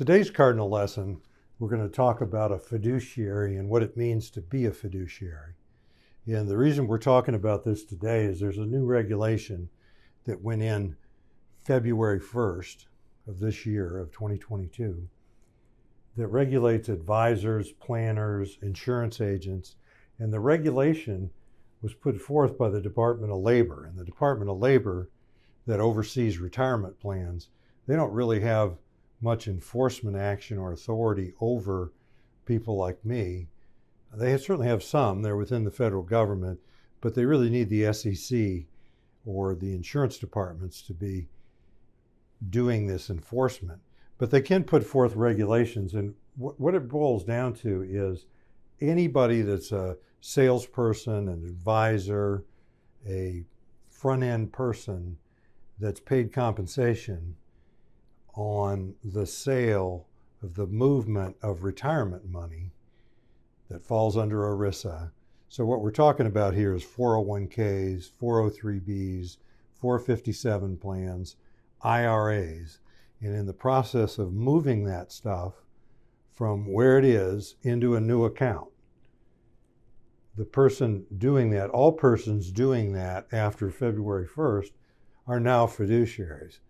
Today's cardinal lesson, we're going to talk about a fiduciary and what it means to be a fiduciary. And the reason we're talking about this today is there's a new regulation that went in February 1st of this year, of 2022, that regulates advisors, planners, insurance agents, and the regulation was put forth by the Department of Labor. And the Department of Labor that oversees retirement plans, they don't really have much enforcement action or authority over people like me. They certainly have some, they're within the federal government, but they really need the SEC or the insurance departments to be doing this enforcement. But they can put forth regulations, and what it boils down to is anybody that's a salesperson, an advisor, a front-end person that's paid compensation on the sale of the movement of retirement money that falls under ERISA. So what we're talking about here is 401ks, 403bs, 457 plans, IRAs, and in the process of moving that stuff from where it is into a new account, the person doing that, all persons doing that after February 1st are now fiduciaries.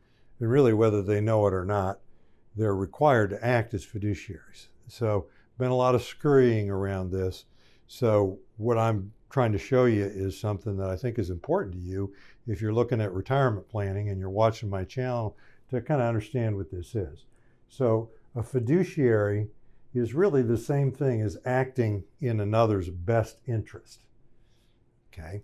And really, whether they know it or not, they're required to act as fiduciaries. So been a lot of scurrying around this. So what I'm trying to show you is something that I think is important to you if you're looking at retirement planning and you're watching my channel to kind of understand what this is. So a fiduciary is really the same thing as acting in another's best interest. Okay?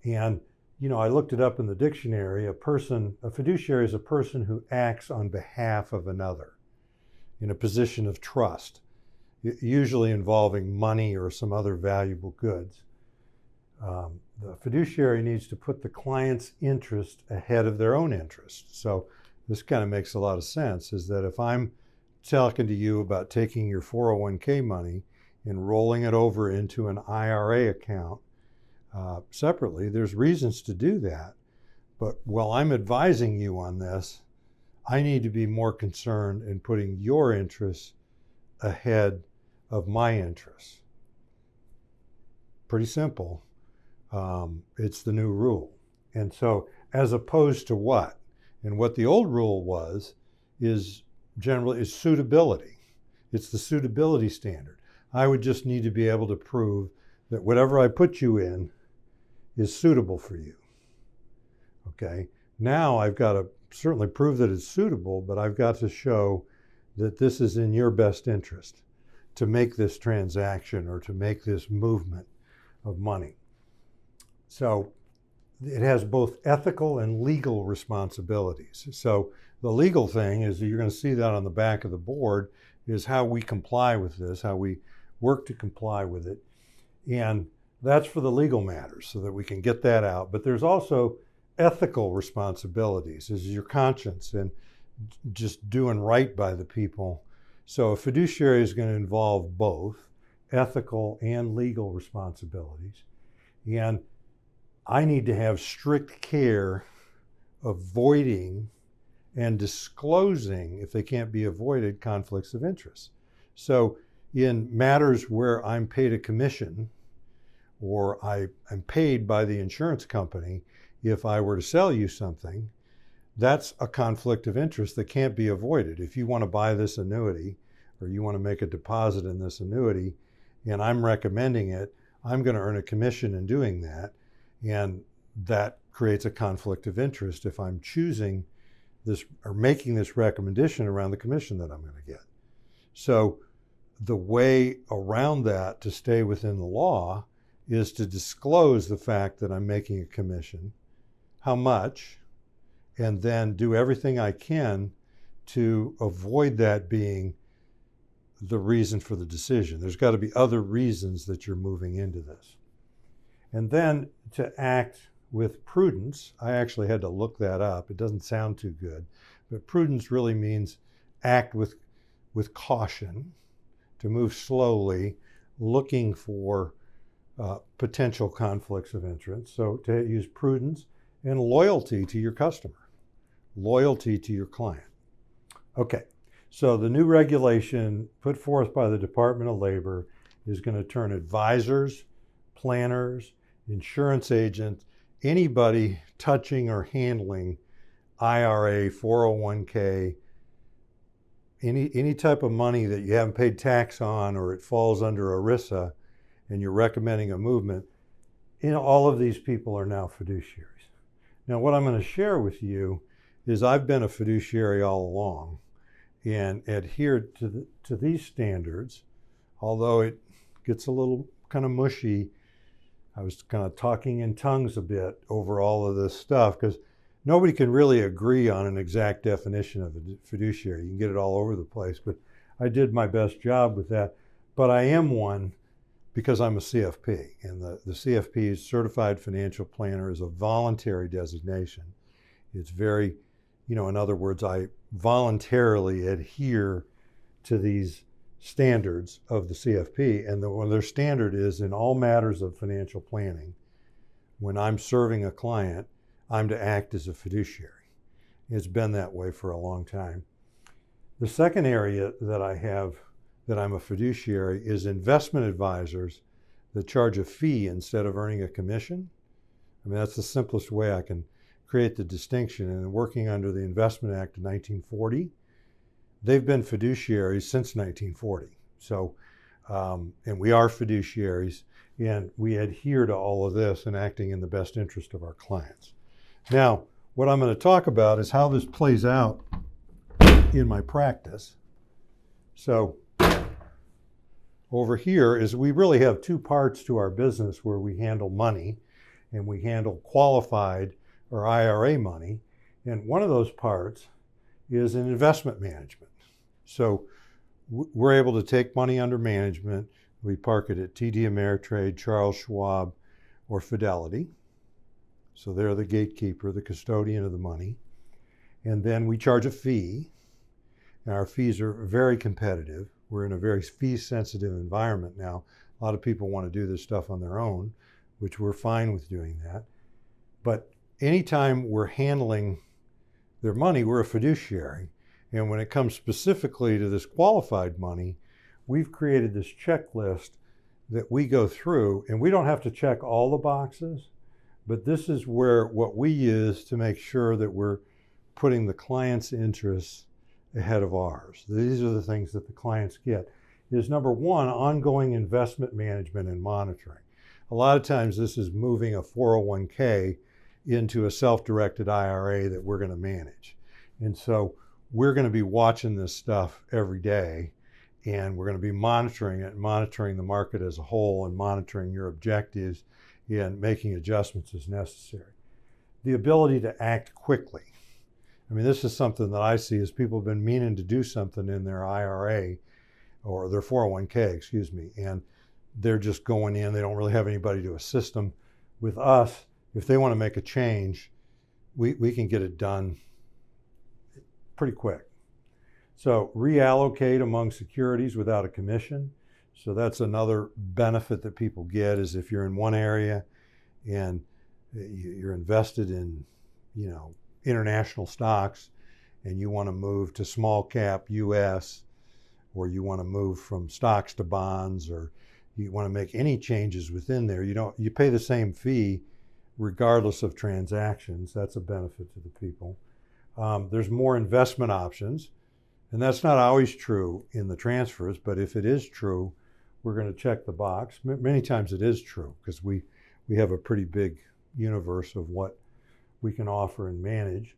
And you know, I looked it up in the dictionary. A fiduciary is a person who acts on behalf of another in a position of trust, usually involving money or some other valuable goods. The fiduciary needs to put the client's interest ahead of their own interest. So this kind of makes a lot of sense, is that if I'm talking to you about taking your 401k money and rolling it over into an IRA account, separately, there's reasons to do that. But while I'm advising you on this, I need to be more concerned in putting your interests ahead of my interests. Pretty simple. It's the new rule. And so as opposed to what? And what the old rule was is generally suitability. It's the suitability standard. I would just need to be able to prove that whatever I put you in is suitable for you. Okay, now I've got to certainly prove that it's suitable, but I've got to show that this is in your best interest to make this transaction or to make this movement of money. So it has both ethical and legal responsibilities. So the legal thing is, you're going to see that on the back of the board, is how we comply with this, how we work to comply with it. And that's for the legal matters, so that we can get that out. But there's also ethical responsibilities, is your conscience and just doing right by the people. So a fiduciary is going to involve both ethical and legal responsibilities. And I need to have strict care avoiding and disclosing, if they can't be avoided, conflicts of interest. So in matters where I'm paid a commission, or I'm paid by the insurance company, if I were to sell you something, that's a conflict of interest that can't be avoided. If you want to buy this annuity, or you want to make a deposit in this annuity, and I'm recommending it, I'm going to earn a commission in doing that. And that creates a conflict of interest if I'm choosing this or making this recommendation around the commission that I'm going to get. So the way around that to stay within the law is to disclose the fact that I'm making a commission, how much, and then do everything I can to avoid that being the reason for the decision. There's got to be other reasons that you're moving into this. And then to act with prudence, I actually had to look that up. It doesn't sound too good, but prudence really means act with caution, to move slowly, looking for potential conflicts of interest. So to use prudence and loyalty to your customer, loyalty to your client. Okay, So the new regulation put forth by the Department of Labor is going to turn advisors, planners, insurance agents, anybody touching or handling IRA, 401k, any type of money that you haven't paid tax on or it falls under ERISA and you're recommending a movement, all of these people are now fiduciaries. Now, what I'm going to share with you is I've been a fiduciary all along and adhered to these standards, although it gets a little kind of mushy. I was kind of talking in tongues a bit over all of this stuff because nobody can really agree on an exact definition of a fiduciary. You can get it all over the place, but I did my best job with that. But I am one because I'm a CFP, and the CFP, Certified Financial Planner, is a voluntary designation. It's very, in other words, I voluntarily adhere to these standards of the CFP, and their standard is in all matters of financial planning, when I'm serving a client, I'm to act as a fiduciary. It's been that way for a long time. The second area that I have that I'm a fiduciary is investment advisors that charge a fee instead of earning a commission. I mean, that's the simplest way I can create the distinction. And working under the Investment Act of 1940, they've been fiduciaries since 1940. So, and we are fiduciaries, and we adhere to all of this and acting in the best interest of our clients. Now, what I'm going to talk about is how this plays out in my practice. So, over here is we really have two parts to our business where we handle money and we handle qualified or IRA money. And one of those parts is in investment management. So we're able to take money under management. We park it at TD Ameritrade, Charles Schwab, or Fidelity. So they're the gatekeeper, the custodian of the money. And then we charge a fee. And our fees are very competitive. We're in a very fee-sensitive environment now. A lot of people want to do this stuff on their own, which we're fine with doing that. But anytime we're handling their money, we're a fiduciary. And when it comes specifically to this qualified money, we've created this checklist that we go through, and we don't have to check all the boxes, but this is where what we use to make sure that we're putting the client's interests ahead of ours. These are the things that the clients get. Is number one, ongoing investment management and monitoring. A lot of times this is moving a 401k into a self-directed IRA that we're going to manage. And so we're going to be watching this stuff every day, and we're going to be monitoring it, monitoring the market as a whole, and monitoring your objectives and making adjustments as necessary. The ability to act quickly. I mean, this is something that I see as people have been meaning to do something in their IRA or their 401k, and they're just going in. They don't really have anybody to assist them. With us, if they want to make a change, we can get it done pretty quick. So reallocate among securities without a commission. So that's another benefit that people get, is if you're in one area and you're invested in, international stocks, and you want to move to small cap US, or you want to move from stocks to bonds, or you want to make any changes within there, you pay the same fee regardless of transactions. That's a benefit to the people. There's more investment options, and that's not always true in the transfers, but if it is true, we're going to check the box. Many times it is true because we have a pretty big universe of what we can offer and manage.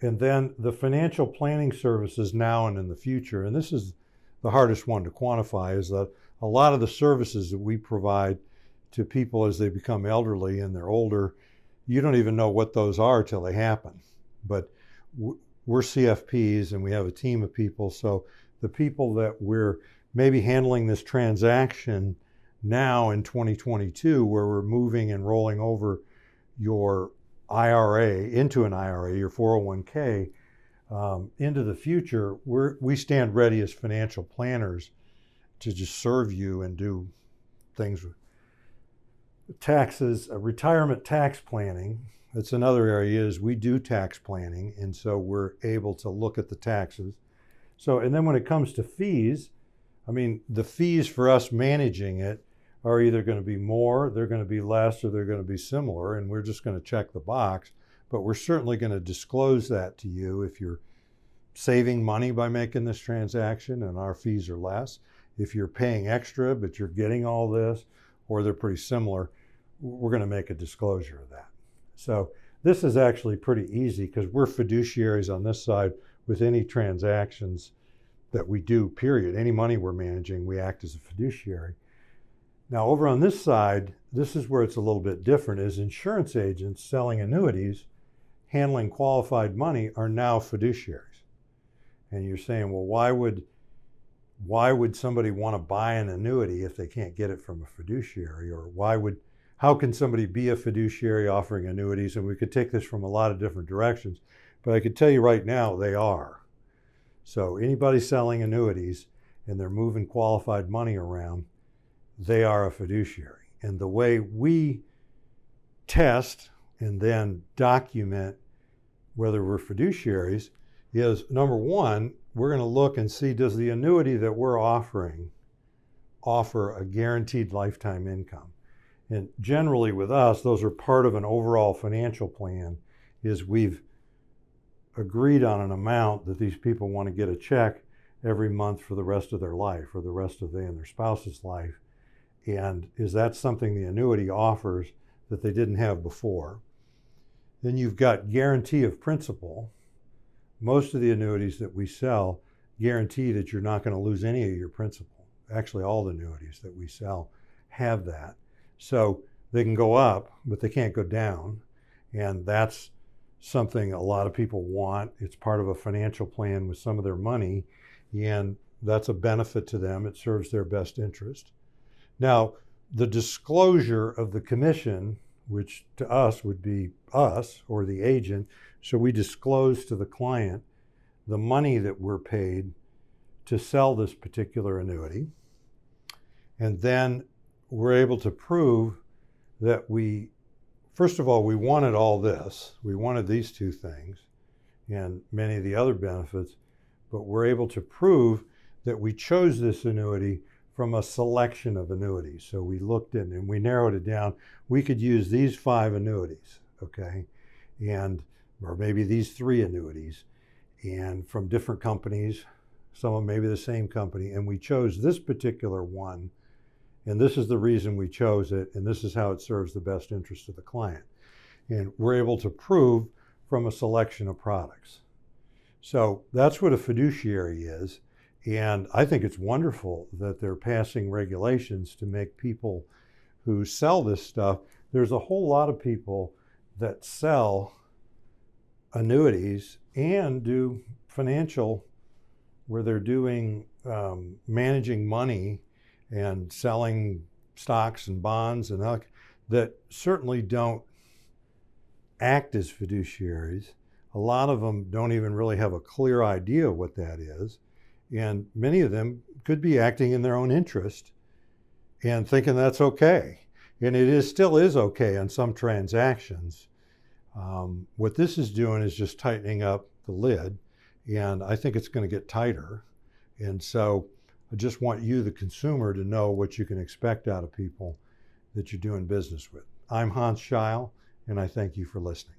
And then the financial planning services now and in the future, and this is the hardest one to quantify, is that a lot of the services that we provide to people as they become elderly and they're older, you don't even know what those are till they happen. But we're CFPs and we have a team of people, so the people that we're maybe handling this transaction now in 2022, where we're moving and rolling over your IRA into an IRA, your 401k, into the future, we stand ready as financial planners to just serve you and do things with taxes, retirement tax planning. That's another area, is we do tax planning, and so we're able to look at the taxes. So, and then when it comes to fees, I mean, the fees for us managing it are either going to be more, they're going to be less, or they're going to be similar, and we're just going to check the box. But we're certainly going to disclose that to you if you're saving money by making this transaction and our fees are less. If you're paying extra but you're getting all this, or they're pretty similar, we're going to make a disclosure of that. So this is actually pretty easy because we're fiduciaries on this side with any transactions that we do, period. Any money we're managing, we act as a fiduciary. Now over on this side, this is where it's a little bit different, is insurance agents selling annuities, handling qualified money, are now fiduciaries. And you're saying, well, why would somebody want to buy an annuity if they can't get it from a fiduciary? Or how can somebody be a fiduciary offering annuities? And we could take this from a lot of different directions, but I could tell you right now, they are. So anybody selling annuities and they're moving qualified money around, they are a fiduciary. And the way we test and then document whether we're fiduciaries is, number one, we're going to look and see, does the annuity that we're offering offer a guaranteed lifetime income? And generally with us, those are part of an overall financial plan, is we've agreed on an amount that these people want to get a check every month for the rest of their life, or the rest of they and their spouse's life. And is that something the annuity offers that they didn't have before? Then you've got guarantee of principal. Most of the annuities that we sell guarantee that you're not going to lose any of your principal. Actually, all the annuities that we sell have that. So they can go up, but they can't go down. And that's something a lot of people want. It's part of a financial plan with some of their money, and that's a benefit to them. It serves their best interest. Now, the disclosure of the commission, which to us would be us or the agent, so we disclose to the client the money that we're paid to sell this particular annuity. And then we're able to prove that first of all, we wanted all this. We wanted these two things and many of the other benefits, but we're able to prove that we chose this annuity from a selection of annuities. So we looked in and we narrowed it down. We could use these 5 annuities, okay? Or maybe these 3 annuities, and from different companies, some of them maybe the same company, and we chose this particular one, and this is the reason we chose it, and this is how it serves the best interest of the client. And we're able to prove from a selection of products. So that's what a fiduciary is. And I think it's wonderful that they're passing regulations to make people who sell this stuff. There's a whole lot of people that sell annuities and do financial, where they're doing managing money and selling stocks and bonds, and that certainly don't act as fiduciaries. A lot of them don't even really have a clear idea of what that is. And many of them could be acting in their own interest and thinking that's okay. And still is okay on some transactions. What this is doing is just tightening up the lid, and I think it's going to get tighter. And so I just want you, the consumer, to know what you can expect out of people that you're doing business with. I'm Hans Scheil, and I thank you for listening.